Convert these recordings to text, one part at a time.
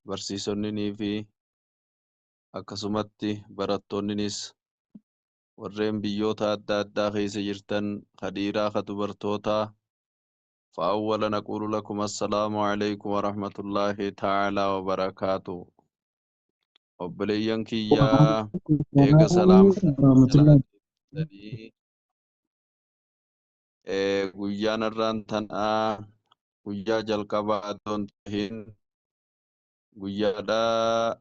barsiisonninii fi akkasumatti barattoonninis warreen biyyoota adda addaa keessa jirtan kadhiiraa ka dubartootaa فأولا نقول لكم السلام عليكم ورحمة الله تعالى وبركاته وبليان كيا وعليكم إيغا سلام السلام ورحمة الله. guyyaan irraan tan'aa guyyaa jalqabaa adoon tahin guyyaadhaa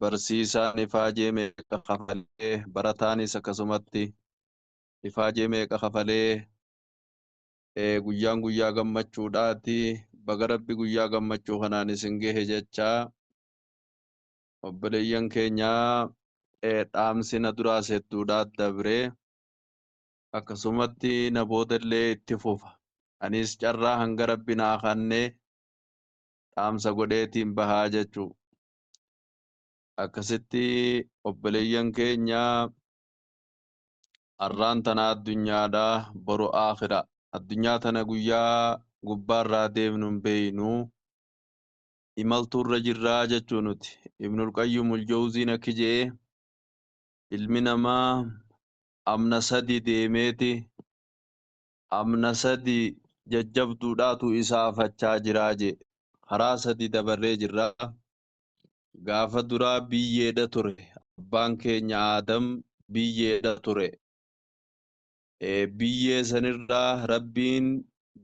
barsiisaan ifaajee meeqa kafalee barataanis akkasumatti ifaajee meeqa kafalee guyyaan guyyaa gammachuudhaati baga rabbi guyyaa gammachuu kanaan isin gahe jechaa obboleeyyan keenyaa dhaamsina duraas hedduudhaat dabree akkasumatti na boodallee itti fufa anis carraa hanga rabbi naa kannee dhaamsa godheetiin bahaa jechuu akkasitti obboleeyyan keenyaa arraan tana addunyaadhaa boru aakhira addunyaa tana guyyaa gubbaarraa deemnuun beeynuu imaltuurra jirraa jechuu nuti ibnul qayyimul jawziin akki jedhee ilmi namaa amna sadi deemeeti amna sadi jajjabduudhaatu isaa afachaa jiraa jee karaa sadi dabarree jirraa gaafa duraa biyyeedha ture abbaan keenya aadam biyyeedha ture biyyee sanirraa rabbiin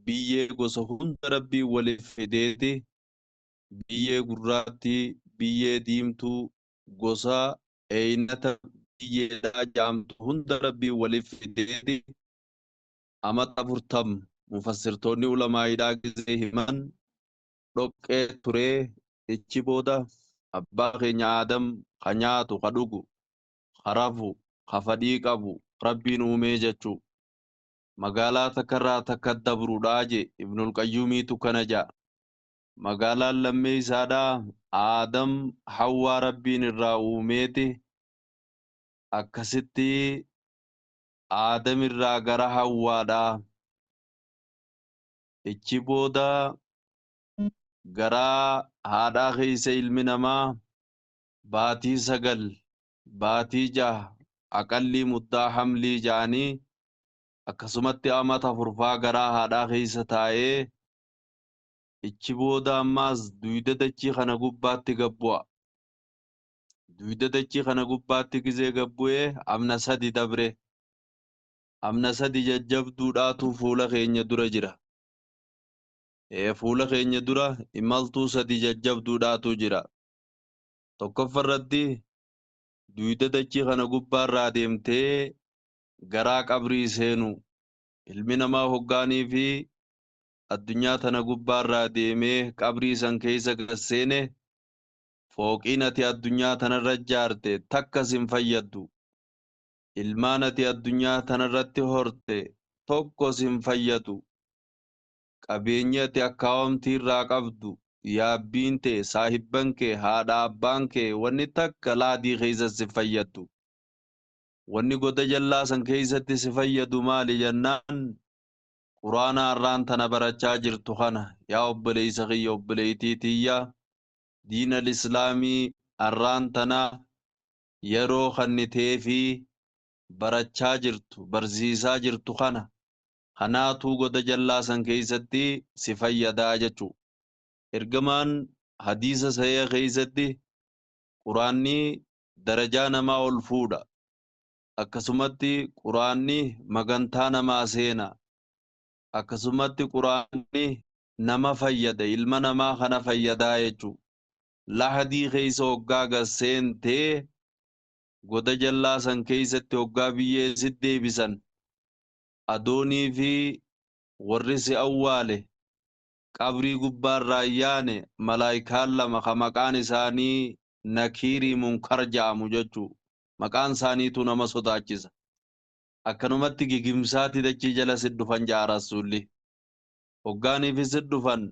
biyyee gosa hunda rabbiin waliif fideeti biyyee gurraatti biyyee diimtuu gosa eeynata biyyeedhaa jaamtu hunda rabbiin waliif fideeti amata 40 mufassirtoonni ulamaa'idhaa gizee himan dhoqqee turee ichi booda abbaa keenya aadam ka nyaatu ka dhugu ka rafu ka fadhii qabu rabbiin uumee jechuu magaalaa takkarraa takka dabruudhaa je ibnul qayyumiitu kana ja'a magaalaan lammee isaadhaa aadam hawwaa rabbiin irraa uumeeti akkasitti aadam irraa gara hawwaadhaa ichi booda garaa haadhaa keeysa ilmi namaa baatii 9 baatii 6 aqallii muddaa hamlii ja'anii akkasumatti amata 4 garaa haadhaa keeysa taa'ee ichi booda ammaas duyda dachii kana gubbaatti gabbu'a duyda dachii kana gubbaatti gizee gabbu'ee amna 3 dabre amna 3 jajjabduudhaatu fuula keenya dura jira fuula keenya dura imaltuu 3 jajjabduudhaatu jira tokkoffarratti duyda dachii kana gubbaarraa deemtee garaa qabrii seenu ilmi namaa hoggaanii fi addunyaa tana gubbaarraa deemee qabrii san keeysa gasseene fooqiin ati addunyaa tanarra jaarte takkas hin fayyaddu ilmaan ati addunyaa tanarratti horte tokkos hin fayyadu qabeenyi ati akkaawamtii irraa qabdu yaabbiin tee saahibban kee haadha abbaan kee wanni takka laadii keeysa si fayyaddu wanni goda jallaa san keeysatti si fayyadu maali jennaan quraana arraan tana barachaa jirtu kana yaa obboleeysa kiyya obboleeytii tiyya diina alislaamii arraan tana yeroo kannitee fi barachaa jirtu barsiisaa jirtu kana kanaatuu goda jallaa san keeysatti si fayyadaa jechuu ergamaan hadiisa sahee keeysatti quraanni darajaa namaa ol fuudha akkasumatti quraanni magantaa namaa seena akkasumatti quraanni nama fayyada ilma namaa kana fayyadaa jechuu lahadii keeysa hoggaa gasseentee goda jallaa san keeysatti hoggaa biyyee si deebisan adoonii fi warri si awwaale qabrii gubbaarraa yaane malaayikaan 2 ka maqaan isaanii nakiirii munkar ja'amu jechuu maqaan isaaniitu nama sodaachisa akkanumatti gigimsaati dachii jala si dhufan ja'a rasuulli hoggaaniifi si dhufan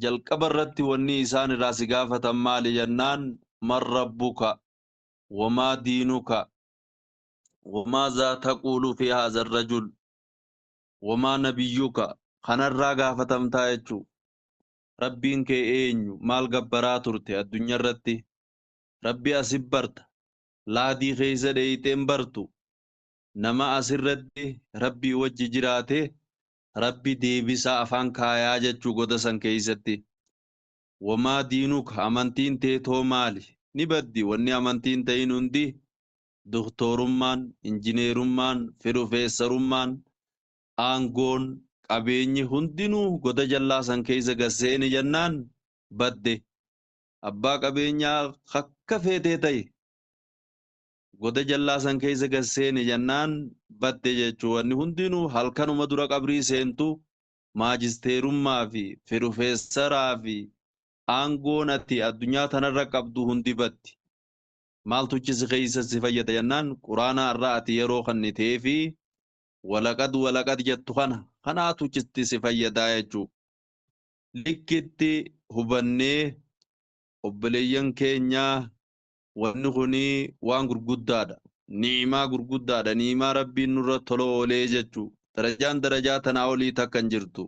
jalqaba irratti wanni isaan irraa si gaafatan maali jennaan man rabbuka wamaa diinuka وماذا تقول في هذا الرجل وما نبيك خنرا غافتم تايچو rabbiin kee eenyu maal gabbaraa turte addunyaa irratti rabbi asif barta laadii keessa dheeyxeen bartu nama asirratti rabbii wajji jiraate rabbi deebisaa afaan kaayaa jechuu goda san keeysatti wamaa diinuka amantiin teetoo maali ni baddi wanni amantiin ta'in hundi doktorummaan injineerummaan firofeessarummaan aangoon qabeenyi hundinuu goda jallaa san keeysa gasseeni jennaan badde abbaa qabeenyaa akka feetee ta'e goda jallaa san keeysa gasseeni jennaan badde jechuu wanni hundinuu halkanuma dura qabrii seentu maajisteerummaa fi firofeessaraa fi aangoon ati addunyaa tanarra qabdu hundi baddi maaltuchisi keeysa si fayyada jennaan quraana irraa ati yeroo kannitee fi walaqad jettu kanaatuchitti si fayyadaa jechuu likkitti hubannee obboleeyyan keenyaa wanni kunii waan gurguddaadha ni'imaa gurguddaadha ni'imaa rabbiin nurra tola oolee jechuu darajaa tanaa olii takkan jirtu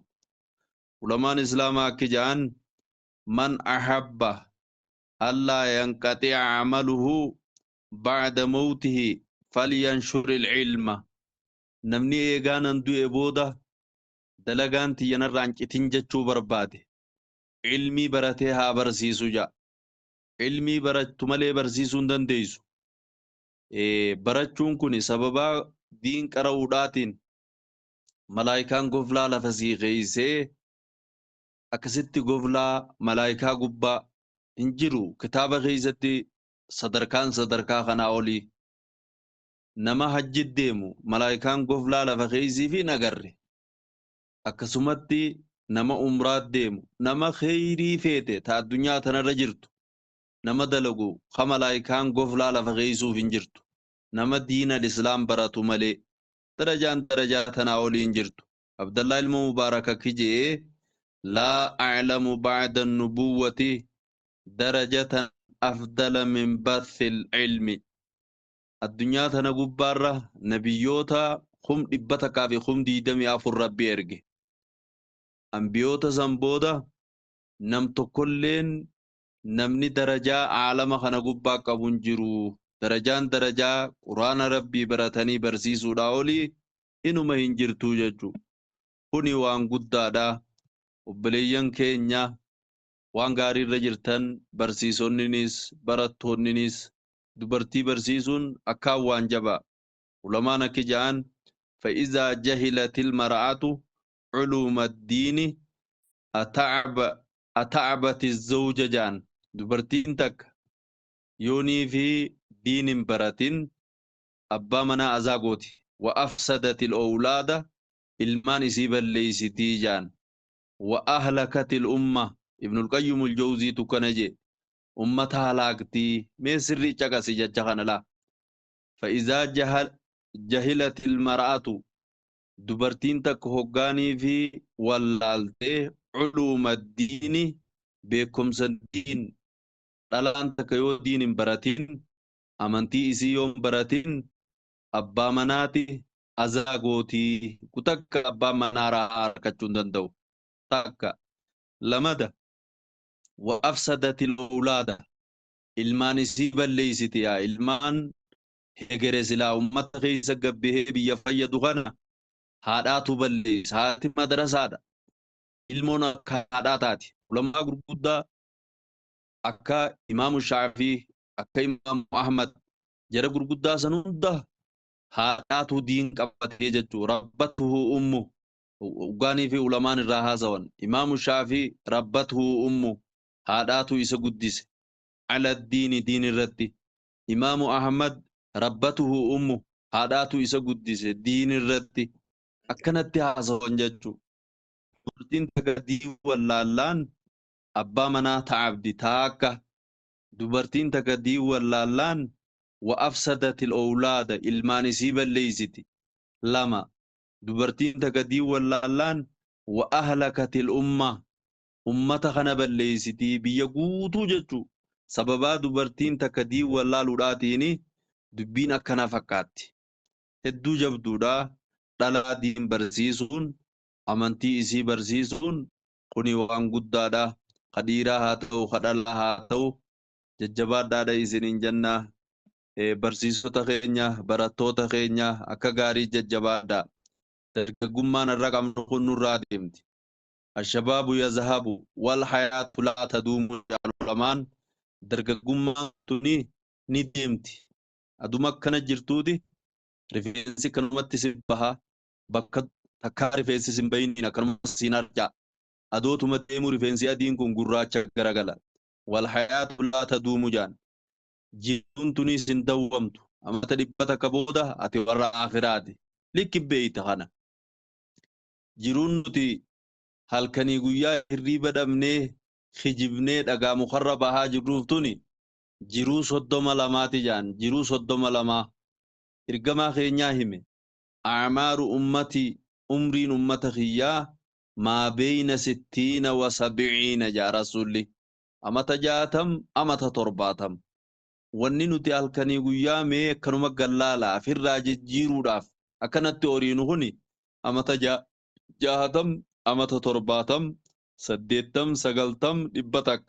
ulamaan islaamaa akki ja'an man ahabba allaa yanqaxi'a amaluhu ba'da mawtihi falyanshur ilcilma namni eegaanan du'e booda dalagaan tiyyanarraan citin jechuu barbaade ilmii baratee haa barsiisu ja'a ilmii barattu malee barsiisuu hin dandeeysu barachuun kun sababaa diin qara'uudhaatiin malaayikaan goflaa lafa sii keeysee akkasitti goflaa malaayikaa gubbaa hin jiru kitaaba keeysatti sadarkaa kanaa olii nama hajjit deemu malaayikaan goflaa lafa keeysii fi nagarre akkasumatti nama umraat deemu nama kheyrii feete ta addunyaa tanarra jirtu nama dalagu ka malaayikaan goflaa lafa keeysuuf hin jirtu nama diina islaam baratu malee darajaa tanaa olii hin jirtu abdallaa ilma mubaarak akki je'ee laa a'lamu ba'da nubuwwati darajatan afdala min bathil ilmi addunyaa tana gubbaarra nabiyyoota 124 rabbi erge ambiyoota san booda nam tokkolleen namni darajaa aalama kana gubbaa qabun jiru darajaa quraana rabbii baratanii barsiisuudha olii inuma hin jirtuu jechuu kuni waan guddaadha obboleeyyan keenya waan gaariirra jirtan barsiisonninis barattoonninis dubartii barsiisuun akkaan waan jabaa ulamaan akki ja'an فإذا جهلت المرأة علوم الدين أتعبت الزوج جان dubartiin takka yoonii fi diinin baratin abbaa manaa azaagooti wa afsadatil owlaada ilmaan isii balleeysitii jaan wa ahlakatil umma ibnul qayyimul jawziitu kana je ummata halaaktii mee sirrii caqasi jecha kana laa فإذا جهلت المرأة dubartiin takka hoggaanii fi wallaaltee علوم الدين beekumsa diin dhalaan takka yoo diin hin baratin amantii isii yoo hin baratin abbaa manaati azaagooti kutakka abbaa manaa rahaa harkachuu hin danda'u takka lamada wa afsadatil owlaada ilmaan isii balleeysiti yaa ilmaan hegere silaa ummata keeysa gabbihee biyya fayyadu kana haadhaatu balleeysa haati madarasaadha ilmoon akka haadhaa taati ulamaa gurguddaa akka imaamu shaafii akka imaamu ahmad jara gurguddaa san hunda haadhaatu diin qabatee jechuu rabbatuhu ummu ugaanii fi ulamaan irraa haasawan imaamu shaafii rabbatuhu ummu haadhaatu isa guddise ala diini diin irratti imaamu ahmad rabbatuhu ummu haadhaatu isa guddise diin irratti akkanatti haasawan jechuu dubartiin takka diin wallaallaan abbaa manaa ta'abdi taakka dubartiin takka diin wallaallaan wa afsadatil owlaada ilmaan isii balleeysiti lama dubartiin takka diin wallaallaan wa ahlakatil umma ummata kana balleeysitii biyya guutuu jechuu sababaa dubartiin takka diin wallaaluudhaatiini dubbiin akkana fakkaatti hedduu jabduudha dhalaa diin barsiisuun amantii isii barsiisuun kuni waan guddaadha qadiiraa haa ta'u qadhala haa ta'u jajjabaadhaadha isiniin jannaa barsiisota keenya barattoota keenya akka gaarii jajjabaadha dargaggummaan irra qabnu kun nurraa deemti الشباب يذهب والحياة لا تدوم يعني الأمان درجة توني ندمتي أدوما كان جرتودي رفيسي كانوا متسبها بكت تكاري فيسي سنبينينا كانوا سينارجا أدوتو متيمو رفيسي أدين كون قراچا غرغلا والحياة لا تدوم جان جيرون توني سندومتو أما تدبتا كبودا أتي ورا آخراتي لكي بيت خانا جيرون تي halkanii guyyaa hirriba dhabnee khijibnee dhagaa mukarra bahaa jirruuf tuni jiruu 32 jaan jiruu 32 ergamaa keenyaa hime a'maaru ummati umriin ummata kiyyaa maa bayna 60 wa 70 jaa rasulli amata 60 amata 70 wanni nuti halkanii guyyaa mee akkanuma gallaala firraa jijjiiruudhaaf akkanatti horiinu kuni amata 60 amata 70 80 90 dhibbatak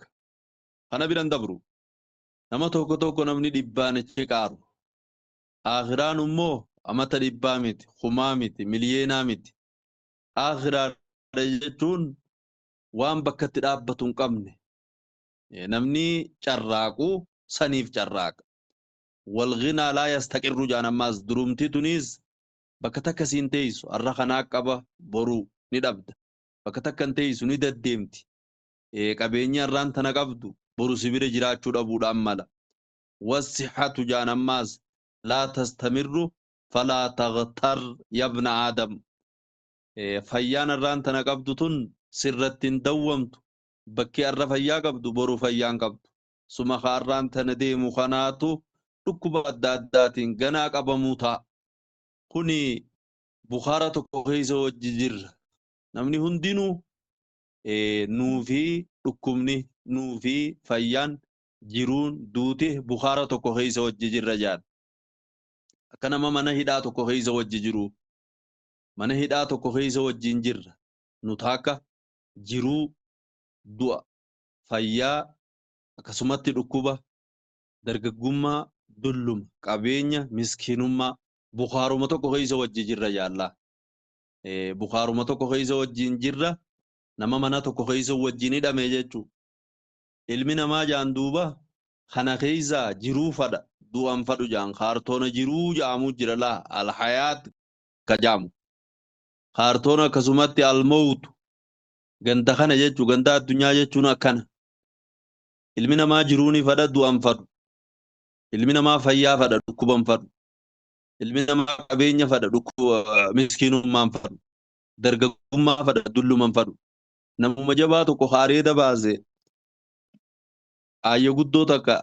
kana biran dabru nama tokko namni dhibbaan qaaru akhiraan ummoo amata dhibbaa miti kumaa miti miliyeenaa miti akhiraa jechuun waan bakkatti dhaabbatu hin qabne namni carraaqu saniif carraaqa walghinaa laa yastaqirru jaan ammaas durumti tunis bakka takka siin teessu arra kanaa qaba boru ni dhabda bakka takkan teessu ni daddeemti qabeenya irraan tana qabdu boru sibira jiraachuu dhabuudhaan mala wasihatu jaan ammaas laa tastamirru falaa taghtar yabna aadam fayyaan irraan tana qabdu tun sirratti hin dawwamtu bakki arra fayyaa qabdu boru fayyaan qabdu suma irraan tana deemu kanaatu dhukkuba adda addaatiin ganaa qabamuu ta'a kuni bukhaara tokko keessa wajji jirra namni hundinuu nuufi dhukkubni nuufi fayyaan jiruun duuti bukhaara tokko keessa wajji jirra jaan akka nama mana hidhaa tokko keessa wajji jiru mana hidhaa tokko keessa wajjin jirra nutaaka jiruu du'a fayyaa akkasumatti dhukkuba dargaggummaa dulluma qabeenya miskiinummaa bukhaaruma tokko keessa wajji jirra jaallaa bukhaaruma tokko keessa wajjin jirra nama mana tokko keessa wajjin hidhame jechuu ilmi namaa jaan duuba kana keessa jiruu fadha du'an fadhu jaan kaartoona jiruu jaamu jira laa alhayaat kajaamu kaartoona akkasumatti almawtu ganda kana jechuu ganda addunyaa jechuun akkana ilmi namaa jiruuni fadha du'an fadhu ilmi namaa fayyaa fadha dhukkuban fadhu ilmi namaa qabeenya fadha dhukkuba miskiinummaan fadhu dargaggummaa fadha dulluman fadhu namuma jabaa tokko haareeda baase ayya guddoo takka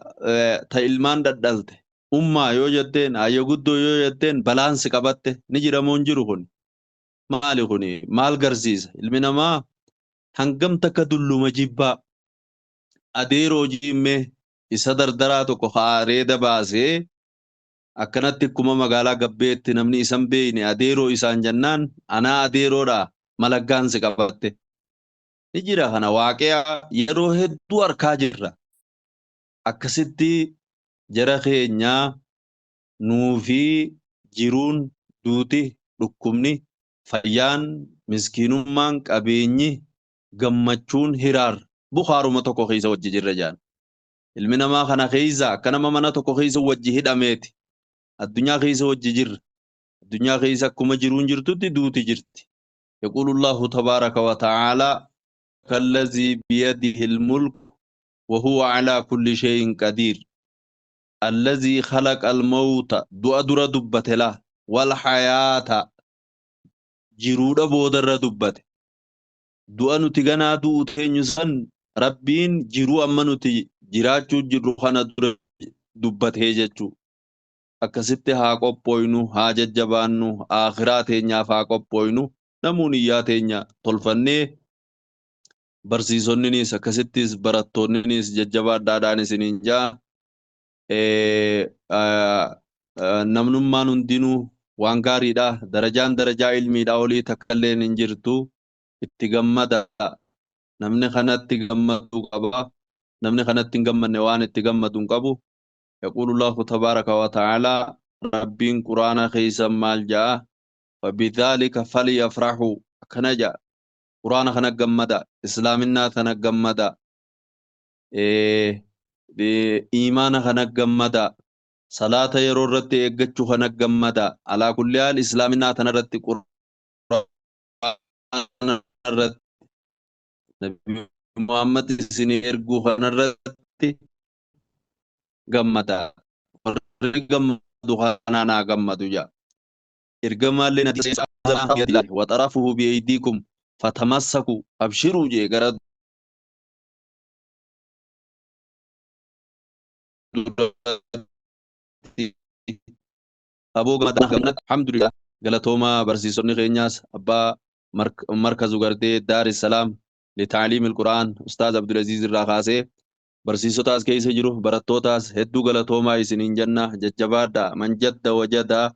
ta ilmaan dadhalte ummaa yoo jetteen ayya guddoo yoo jetteen balaansi qabatte ni jiramoon jiru kun maali kuni maal garsiisa ilmi namaa hangam takka dulluma jibbaa adeeroo jiimmee isa dardaraa tokko haareeda baasee akkanatti akkuma magaalaa gabbeetti namni isan beeyne adeeroo isaan jannaan anaa adeeroodha malaggaansi qabatte ni jira kana waaqea yeroo hedduu arkaa jirra akkasitti jara keenyaa nuufi jiruun duuti dhukkubni fayyaan miskiinummaan qabeenyi gammachuun hiraar bukhaaruma tokko keessa wajji jirra jaan ilmi namaa kana keessa akka nama mana tokko keessa wajji hidhameeti الدنيا خيسة وججر الدنيا خيسة كما جرون جرتو دوتي جرتي يقول الله تبارك وتعالى كالذي بيده الملك وهو على كل شيء قدير الذي خلق الموت دو أدر دبت له والحياة جرود بودر دبت دو أنو تغنى دو تنسان ربين جرو أمنو تجراچو جرو خانا دبت هجچو akkasitti haa qophoynu haa jajjabaannu akhiraa teenyaaf haa qophoynu namuun iyyaa teenya tolfannee barsiisonninis akkasittis barattoonninis jajjabaadhaadhaan isiniin jaa namnummaan hundinuu waan gaariidha darajaan darajaa ilmiidha olii takkalleen hin jirtu itti gammada نمني خنات تجمد قبا نمني خنات تجمد نوان تجمد قبو. يقول الله تبارك وتعالى ربين قرآن خيسا مال جاء فبذلك فليفرحوا كنجا قرآن خنق جمدا إسلامنا خنق جمدا إيه إيمان خنق جمدا صلاة يرورت إجتشو خنق جمدا على كل حال إسلامنا تنرت قرآن الرت نبي محمد سنير جو خنرت جمدا جمدو خنانا جمدو جا إرجما لنا وطرفه بأيديكم فتمسكوا أبشروا جي قرد أبو جمدنا الحمد لله قالتهما برسيسوني غينياس أبا مركز غردي دار السلام لتعليم القرآن أستاذ عبد العزيز الراخاسي برسيسو تاس كيس جرو برتو تاس هدو قالتهما يسنين جنة ججبادا من جد وجدا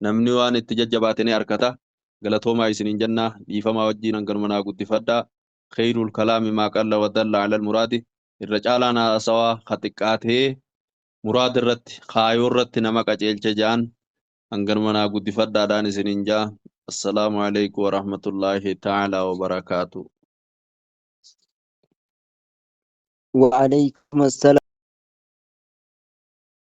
نمني وان اتججباتني أركتا قالتهما يسنين جنة يفما وجينا قرمنا قد فدا خير الكلام ما قل ودل على المراد الرجال أنا سوا خطقاته مراد الرت خايو الرت نمك أجيل جان أنقرمنا قد فدا داني سنين جا. السلام عليكم ورحمة الله تعالى وبركاته. وعليكم السلام